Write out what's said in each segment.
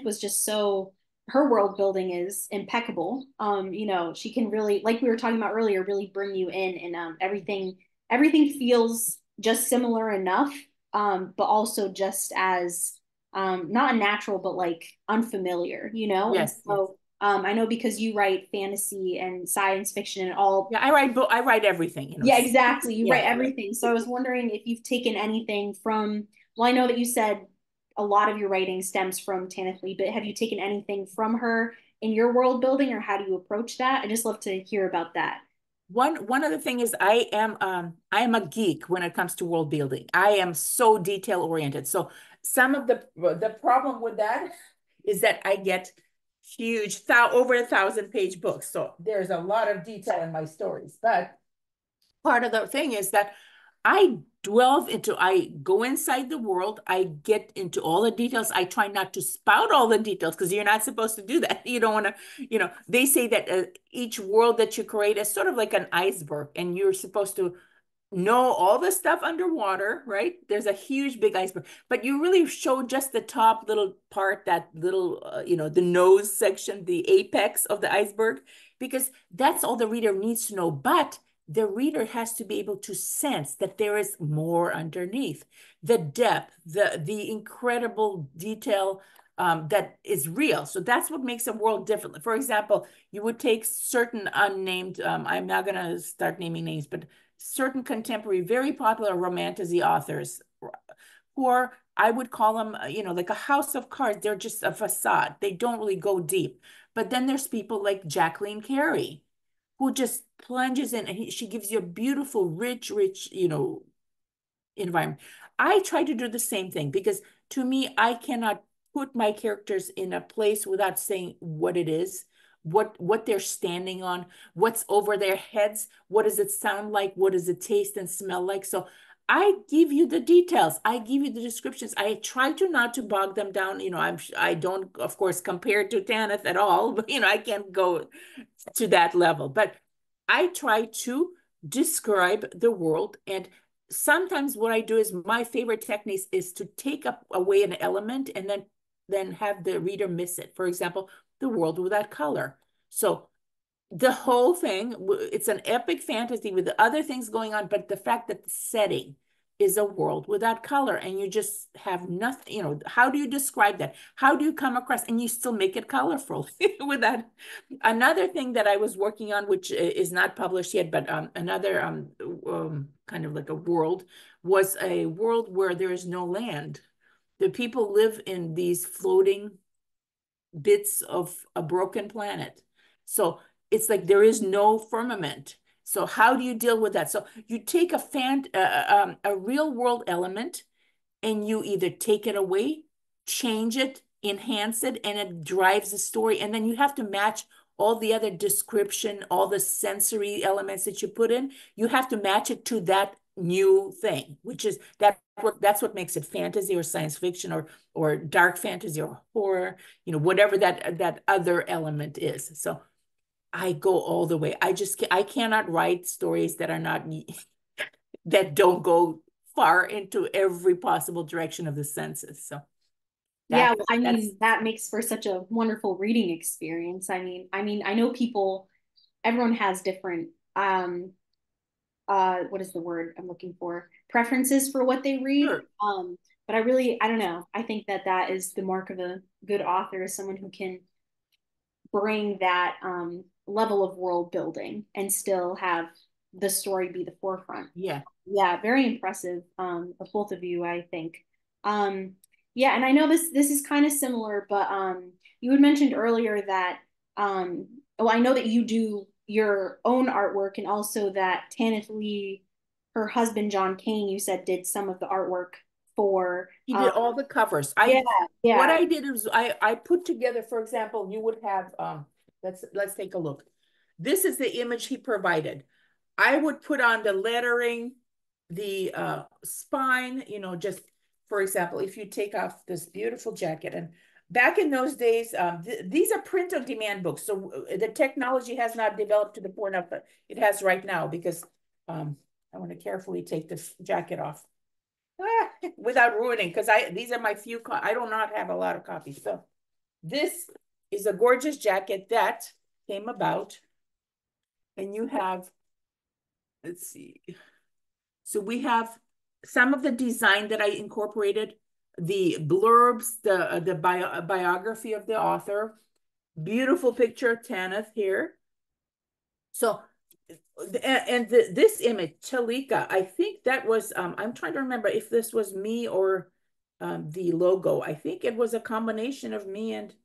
was just so, her world building is impeccable. You know, she can really, like we were talking about earlier, really bring you in, and everything feels just similar enough, but also just as not unnatural, but like unfamiliar, you know? And Yes, yes. so I know because you write fantasy and science fiction and all. Yeah, I write everything, Yeah, exactly. You Yeah. write everything. So I was wondering if you've taken anything from, well, I know that you said a lot of your writing stems from Tanith Lee, but have you taken anything from her in your world building, or how do you approach that? I just love to hear about that. One other thing is I am a geek when it comes to world building. I am so detail oriented. So some of the problem with that is that I get huge over 1,000-page books. So there's a lot of detail in my stories. But part of the thing is that I go inside the world, I get into all the details. I try not to spout all the details because you're not supposed to do that. You don't want to, they say that each world that you create is sort of like an iceberg, and you're supposed to know all the stuff underwater, right? There's a huge big iceberg, but you really show just the top little part, that little, the nose section, the apex of the iceberg, because that's all the reader needs to know. But the reader has to be able to sense that there is more underneath, the depth, the incredible detail that is real. So that's what makes a world different. For example, you would take certain unnamed, I'm not going to start naming names, but certain contemporary, very popular romantasy authors who are, I would call them, like a house of cards. They're just a facade. They don't really go deep. But then there's people like Jacqueline Carey, who just plunges in, and she gives you a beautiful, rich, environment. I try to do the same thing because to me, I cannot put my characters in a place without saying what it is, what they're standing on, what's over their heads, what does it sound like, what does it taste and smell like. So I give you the details. I give you the descriptions. I try to not to bog them down. I don't, of course, compare to Tanith at all, but I can't go to that level. But I try to describe the world. And sometimes what I do is, my favorite technique is to take up away an element and then have the reader miss it. For example, the world without color. So the whole thing, it's an epic fantasy with the other things going on, but the fact that the setting is a world without color, and you just have nothing, how do you describe that? How do you come across, and you still make it colorful with that? Another thing that I was working on, which is not published yet, but another kind of like a world, was a world where there is no land. The people live in these floating bits of a broken planet. So it's like there is no firmament. So how do you deal with that? So you take a real world element, and you either take it away, change it, enhance it, and it drives the story. And then you have to match all the other description, all the sensory elements that you put in. You have to match it to that new thing, which is that's what makes it fantasy or science fiction or dark fantasy or horror, whatever that other element is. So I go all the way. I cannot write stories that are not that don't go far into every possible direction of the senses. So Yeah, that well, I that's mean, that makes for such a wonderful reading experience. I mean, I know people, everyone has different what is the word I'm looking for? Preferences for what they read. sure. But I don't know. I think that that is the mark of a good author, is someone who can bring that level of world building and still have the story be the forefront. Yeah. Yeah, very impressive of both of you, I think. Um, yeah, and I know this is kind of similar, but you had mentioned earlier that well, I know that you do your own artwork, and also that Tanith Lee, her husband John Kane, you said did some of the artwork for. He did all the covers. Yeah, What yeah. I did is I put together, for example, you would have let's take a look. This is the image he provided. I would put on the lettering, the spine, just for example, if you take off this beautiful jacket. And back in those days, these are print on demand books. So the technology has not developed to the point of it has right now, because I want to carefully take this jacket off without ruining, because these are my few, I do not have a lot of copies. So this is a gorgeous jacket that came about. And you have, let's see. So we have some of the design that I incorporated, the blurbs, the biography of the author. Beautiful picture of Tanith here. So, this image, TaLeKa, I think that was, I'm trying to remember if this was me or the logo. I think it was a combination of me and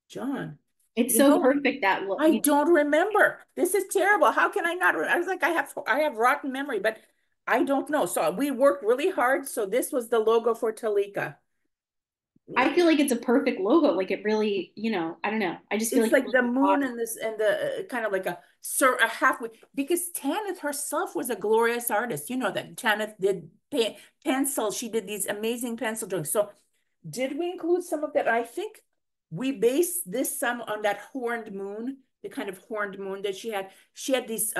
John. It's You so know, perfect that I don't remember. This is terrible. How can I not? I was like, I have rotten memory, but I don't know. So we worked really hard. So this was the logo for TaLeKa. I feel like it's a perfect logo. Like it really, I don't know. I just feel It's like like the moon modern. and this and the kind of like a halfway, because Tanith herself was a glorious artist. You know that Tanith did pencil. She did these amazing pencil drawings. So did we include some of that? I think we based this some on that horned moon, the kind of horned moon that she had. She had these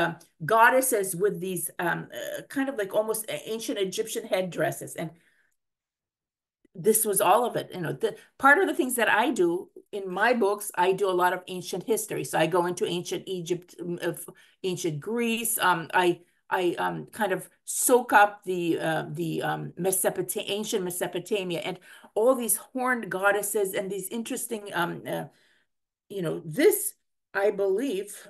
goddesses with these kind of like almost ancient Egyptian headdresses. And this was all of it. Part of the things that I do in my books, I do a lot of ancient history. So I go into ancient Egypt, ancient Greece. I kind of soak up the ancient Mesopotamia and all these horned goddesses and these interesting this, I believe,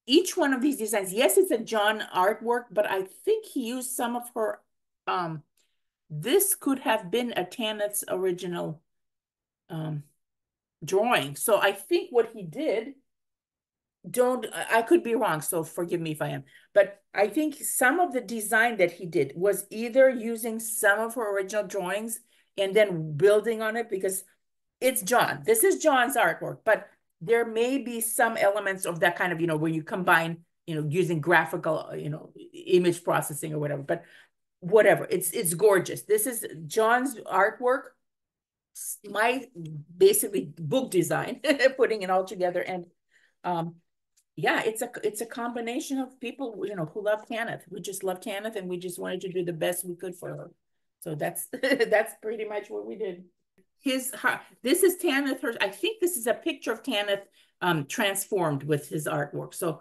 each one of these designs, yes, it's a John artwork, but I think he used some of her this could have been a Tanith's original drawing. So I think what he did, I could be wrong, so forgive me if I am, but I think some of the design that he did was either using some of her original drawings and then building on it, because it's John. This is John's artwork, but there may be some elements of that kind of, where you combine, using graphical, image processing or whatever, but whatever, it's gorgeous. This is John's artwork, my basically book design, putting it all together. And yeah, it's a combination of people, who love Tanith. We just love Tanith and we just wanted to do the best we could for her. So that's that's pretty much what we did. This is Tanith, I think this is a picture of Tanith transformed with his artwork. So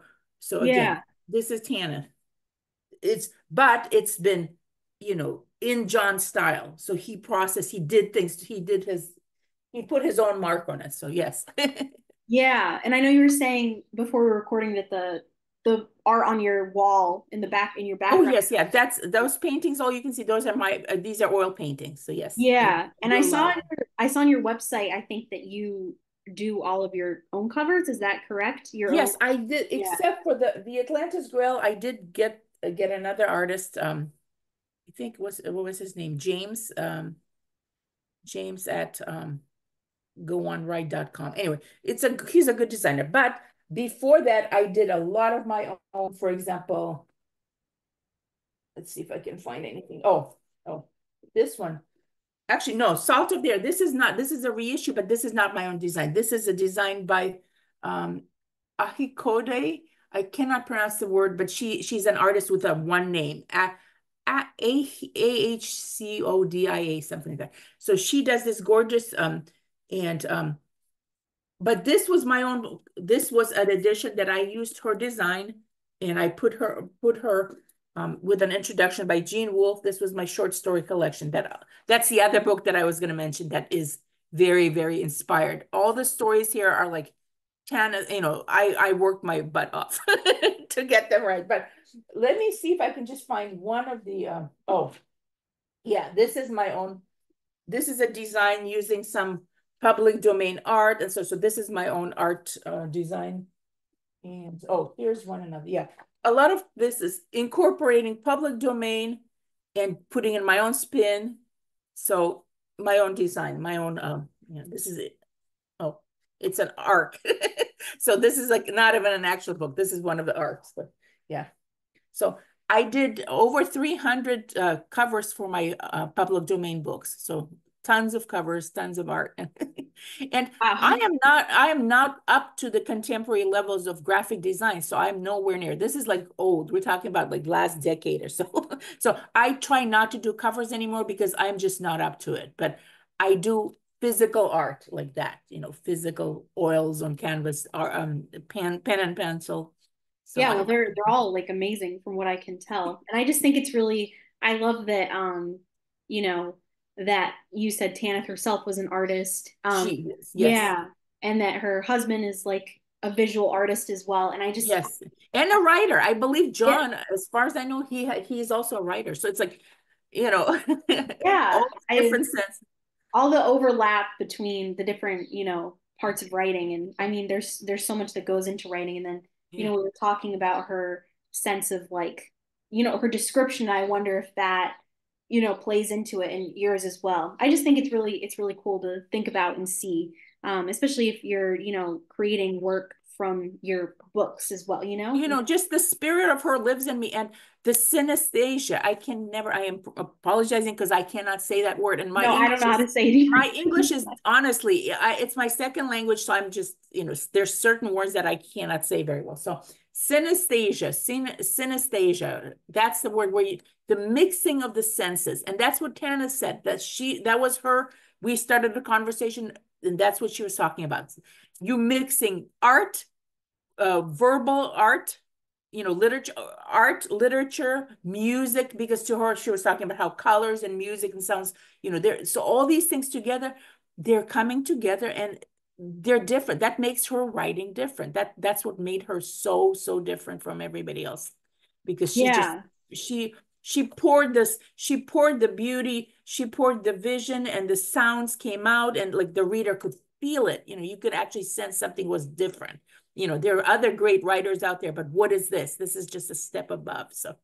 again, Yeah. this is Tanith. But it's been, in John's style. So he did things, he put his own mark on it. So yes. Yeah. And I know you were saying before we were recording that the art on your wall in your Oh background. yes, yeah. That's those paintings. All you can see, those are these are oil paintings. So yes, I Yeah. And do a lot. I saw on your website, I think that you do all of your own covers. Is that correct? Your own. Yes, I did, Yeah. except for the Atlantis Grail. I did get another artist. I think what was his name? James. James at goonright.com. Anyway, he's a good designer. But before that, I did a lot of my own. For example, let's see if I can find anything. Oh, this one. Actually, no, Salt of the Earth. This is a reissue, but this is not my own design. This is a design by Ahikode. I cannot pronounce the word, but she's an artist with a one name. Ahcodia, something like that. So she does this gorgeous but this was my own. This was an edition that I used her design, and I put her with an introduction by Gene Wolfe. This was my short story collection. That's the other book that I was going to mention that is very, very inspired. All the stories here are like I worked my butt off to get them right. But let me see if I can just find one of the yeah, this is my own. This is a design using some public domain art. And so this is my own art design. And here's one another. Yeah. A lot of this is incorporating public domain and putting in my own spin. So my own design, my own, this is it. Oh, it's an arc. So this is like not even an actual book. This is one of the arcs, but yeah. So I did over 300 covers for my public domain books. So tons of covers, tons of art. And Wow. I am not up to the contemporary levels of graphic design. So I'm nowhere near. This is like old. We're talking about like last decade or so. So I try not to do covers anymore because I'm just not up to it. But I do physical art like that, physical oils on canvas or pen and pencil. So Yeah, I well, don't they're all like amazing from what I can tell. And I just think it's really I love that you know, that you said Tanith herself was an artist. she is, yes. Yeah, and that her husband is like a visual artist as well. And I just Yes, and a writer. I believe yeah, John, as far as I know, he's also a writer. So it's like, you know, yeah, all these I different sense. all the overlap between the different, parts of writing. And I mean, there's so much that goes into writing. And then, Yeah. we were talking about her sense of like, her description. I wonder if that, plays into it and yours as well. I just think it's really cool to think about and see, especially if you're, creating work from your books as well, Just the spirit of her lives in me, and the synesthesia. I am apologizing because I cannot say that word. And No, I don't know how to say it either. my English is honestly, it's my second language. So I'm just, there's certain words that I cannot say very well. So synesthesia, synesthesia, that's the word the mixing of the senses. And that's what Tana said, that was her, we started the conversation, and that's what she was talking about. You mixing art, verbal art, literature, music, because to her, she was talking about how colors and music and sounds, so all these things together, they're coming together and they're different. That makes her writing different. That's what made her so, so different from everybody else, because Yeah. she poured the beauty, she poured the vision, and the sounds came out, and like the reader could feel it. You could actually sense something was different. There are other great writers out there, but what is this? This is just a step above. So